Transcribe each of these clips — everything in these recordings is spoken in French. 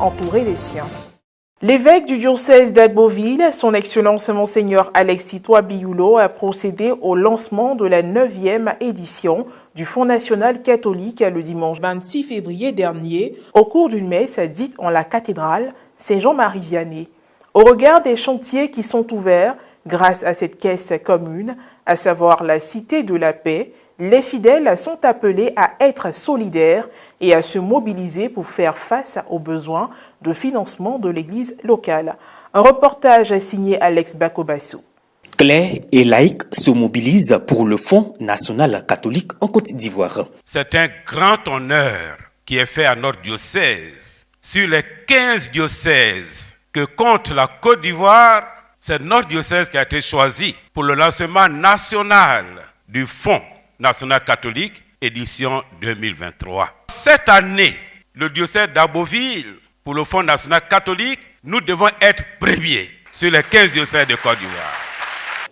entouré des siens. L'évêque du diocèse d'Agboville, son Excellence Monseigneur Alexis Touabiyoulo, a procédé au lancement de la 9e édition du Fonds national catholique le dimanche 26 février dernier, au cours d'une messe dite en la cathédrale Saint-Jean-Marie Vianney. Au regard des chantiers qui sont ouverts grâce à cette caisse commune, à savoir la Cité de la Paix, les fidèles sont appelés à être solidaires et à se mobiliser pour faire face aux besoins de financement de l'Église locale. Un reportage signé Alex Bakobasso. Clercs et laïcs se mobilisent pour le Fonds national catholique en Côte d'Ivoire. C'est un grand honneur qui est fait à notre diocèse. Sur les 15 diocèses que compte la Côte d'Ivoire, c'est notre diocèse qui a été choisi pour le lancement national du Fonds national catholique, édition 2023. Cette année, le diocèse d'Agboville, pour le Fonds national catholique, nous devons être premiers sur les 15 diocèses de Côte d'Ivoire.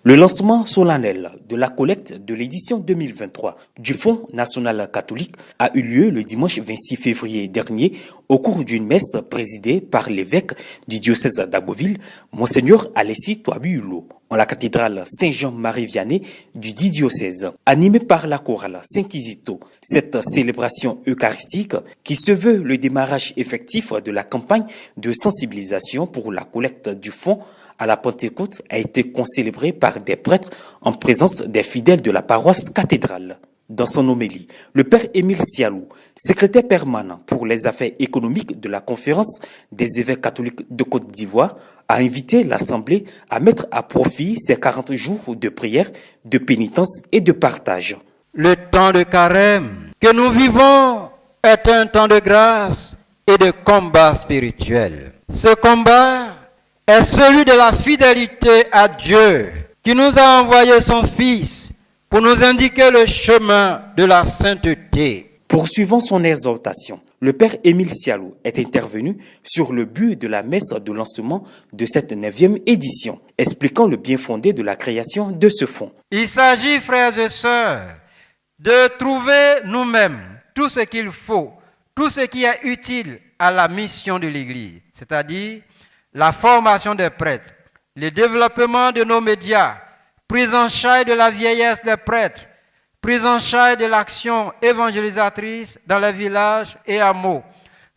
Le lancement solennel de la collecte de l'édition 2023 du Fonds national catholique a eu lieu le dimanche 26 février dernier au cours d'une messe présidée par l'évêque du diocèse d'Agboville, Monseigneur Alexis Touabiyoulo, en la cathédrale Saint-Jean-Marie Vianney du dit diocèse. Animée par la chorale Saint-Kizito, cette célébration eucharistique, qui se veut le démarrage effectif de la campagne de sensibilisation pour la collecte du fonds à la Pentecôte, a été concélébrée par des prêtres en présence des fidèles de la paroisse cathédrale. Dans son homélie, le père Émile Sialou, secrétaire permanent pour les affaires économiques de la conférence des évêques catholiques de Côte d'Ivoire, a invité l'Assemblée à mettre à profit ces 40 jours de prière, de pénitence et de partage. Le temps de carême que nous vivons est un temps de grâce et de combat spirituel. Ce combat est celui de la fidélité à Dieu qui nous a envoyé son Fils pour nous indiquer le chemin de la sainteté. Poursuivant son exhortation, le père Émile Sialou est intervenu sur le but de la messe de lancement de cette 9e édition, expliquant le bien fondé de la création de ce fonds. Il s'agit, frères et sœurs, de trouver nous-mêmes tout ce qu'il faut, tout ce qui est utile à la mission de l'Église, c'est-à-dire la formation des prêtres, le développement de nos médias, prise en charge de la vieillesse des prêtres, prise en charge de l'action évangélisatrice dans les villages et hameaux,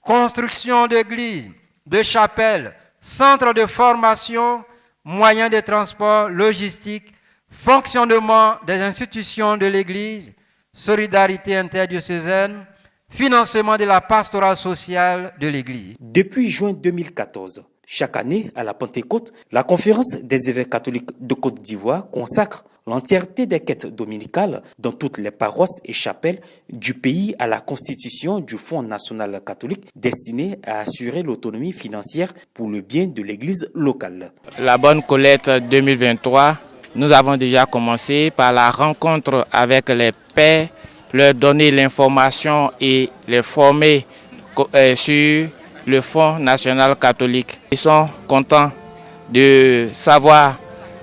construction d'églises, de chapelles, centres de formation, moyens de transport, logistique, fonctionnement des institutions de l'Église, solidarité interdiocésaine, financement de la pastorale sociale de l'Église. Depuis juin 2014, chaque année, à la Pentecôte, la Conférence des évêques catholiques de Côte d'Ivoire consacre l'entièreté des quêtes dominicales dans toutes les paroisses et chapelles du pays à la constitution du Fonds national catholique destiné à assurer l'autonomie financière pour le bien de l'Église locale. La bonne collecte 2023, nous avons déjà commencé par la rencontre avec les pères, leur donner l'information et les former sur le Fonds national catholique. Ils sont contents de savoir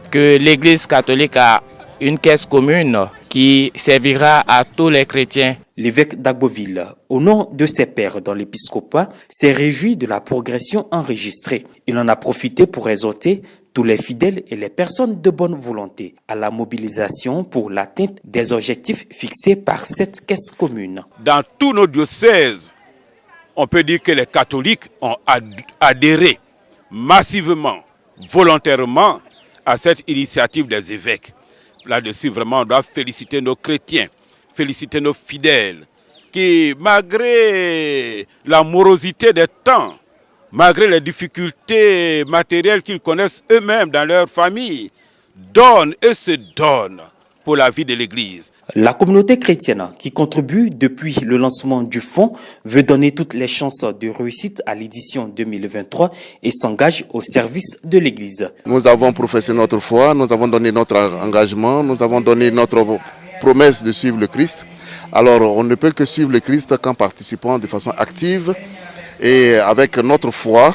que l'Église catholique a une caisse commune qui servira à tous les chrétiens. L'évêque d'Agboville, au nom de ses pairs dans l'épiscopat, s'est réjoui de la progression enregistrée. Il en a profité pour exhorter tous les fidèles et les personnes de bonne volonté à la mobilisation pour l'atteinte des objectifs fixés par cette caisse commune. Dans tous nos diocèses, on peut dire que les catholiques ont adhéré massivement, volontairement à cette initiative des évêques. Là-dessus, vraiment, on doit féliciter nos chrétiens, féliciter nos fidèles, qui, malgré la morosité des temps, malgré les difficultés matérielles qu'ils connaissent eux-mêmes dans leur famille, donnent et se donnent pour la vie de l'Église. La communauté chrétienne qui contribue depuis le lancement du fonds veut donner toutes les chances de réussite à l'édition 2023 et s'engage au service de l'Église. Nous avons professé notre foi, nous avons donné notre engagement, nous avons donné notre promesse de suivre le Christ. Alors on ne peut que suivre le Christ qu'en participant de façon active et avec notre foi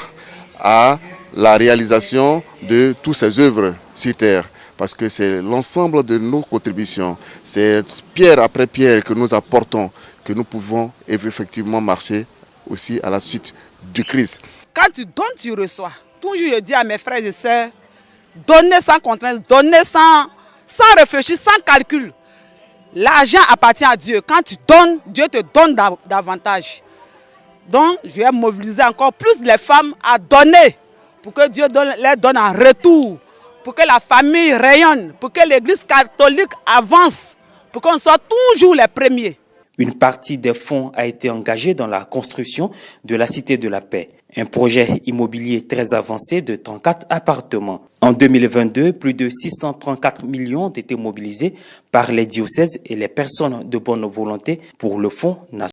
à la réalisation de toutes ces œuvres sur terre. Parce que c'est l'ensemble de nos contributions, c'est pierre après pierre que nous apportons, que nous pouvons effectivement marcher aussi à la suite du Christ. Quand tu donnes, tu reçois. Toujours je dis à mes frères et sœurs, donnez sans contrainte, donnez sans réfléchir, sans calcul. L'argent appartient à Dieu. Quand tu donnes, Dieu te donne davantage. Donc, je vais mobiliser encore plus les femmes à donner pour que Dieu les donne en retour, pour que la famille rayonne, pour que l'Église catholique avance, pour qu'on soit toujours les premiers. Une partie des fonds a été engagée dans la construction de la Cité de la Paix, un projet immobilier très avancé de 34 appartements. En 2022, plus de 634 millions ont été mobilisés par les diocèses et les personnes de bonne volonté pour le Fonds national.